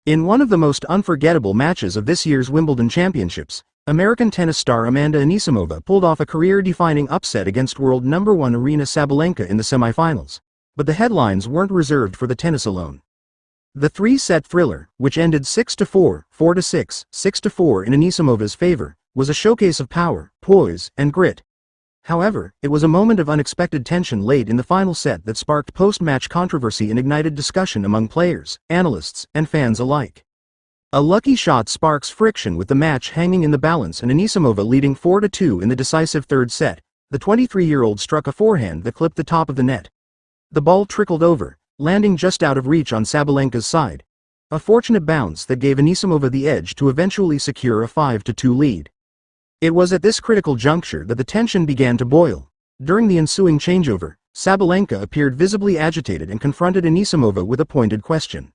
In one of the most unforgettable matches of this year's Wimbledon Championships, American tennis star Amanda Anisimova pulled off a career-defining upset against world number 1 Aryna Sabalenka in the semifinals. But the headlines weren't reserved for the tennis alone. The three-set thriller, which ended 6-4, 4-6, 6-4 in Anisimova's favor, was a showcase of power, poise, and grit. However, it was a moment of unexpected tension late in the final set that sparked post-match controversy and ignited discussion among players, analysts, and fans alike. A lucky shot sparks friction with the match hanging in the balance and Anisimova leading 4-2 in the decisive third set. The 23-year-old struck a forehand that clipped the top of the net. The ball trickled over, landing just out of reach on Sabalenka's side. A fortunate bounce that gave Anisimova the edge to eventually secure a 5-2 lead. It was at this critical juncture that the tension began to boil. During the ensuing changeover, Sabalenka appeared visibly agitated and confronted Anisimova with a pointed question.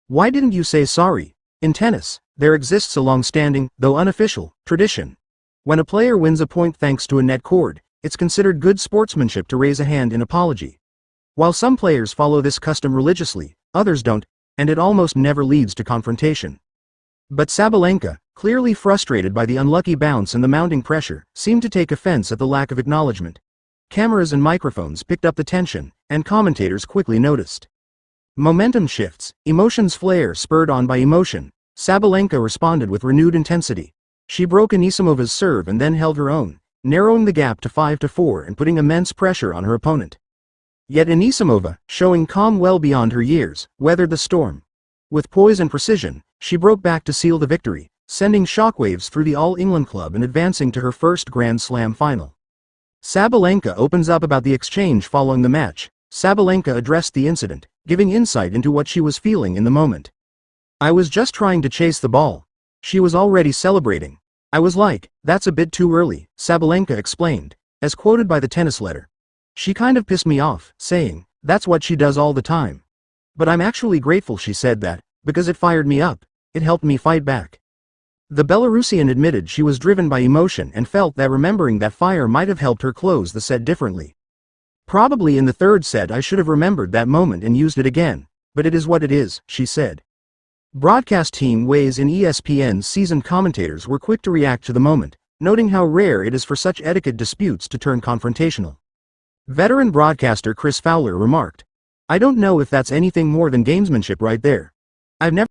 "Why didn't you say sorry?" In tennis, there exists a long-standing, though unofficial, tradition. When a player wins a point thanks to a net cord, it's considered good sportsmanship to raise a hand in apology. While some players follow this custom religiously, others don't, and it almost never leads to confrontation. But Sabalenka, clearly frustrated by the unlucky bounce and the mounting pressure, seemed to take offense at the lack of acknowledgement. Cameras and microphones picked up the tension, and commentators quickly noticed. Momentum shifts, emotions flare spurred on by emotion. Sabalenka responded with renewed intensity. She broke Anisimova's serve and then held her own, narrowing the gap to 5-4 and putting immense pressure on her opponent. Yet Anisimova, showing calm well beyond her years, weathered the storm. With poise and precision, she broke back to seal the victory, sending shockwaves through the All England club and advancing to her first Grand Slam final. Sabalenka opens up about the exchange following the match. Sabalenka addressed the incident, giving insight into what she was feeling in the moment. "I was just trying to chase the ball. She was already celebrating. I was like, that's a bit too early," Sabalenka explained, as quoted by the tennis letter. "She kind of pissed me off, saying, that's what she does all the time. But I'm actually grateful she said that, because it fired me up. It helped me fight back." The Belarusian admitted she was driven by emotion and felt that remembering that fire might have helped her close the set differently. "Probably in the third set I should have remembered that moment and used it again, but it is what it is," she said. Broadcast team Waze and ESPN's seasoned commentators were quick to react to the moment, noting how rare it is for such etiquette disputes to turn confrontational. Veteran broadcaster Chris Fowler remarked, "I don't know if that's anything more than gamesmanship right there. I've never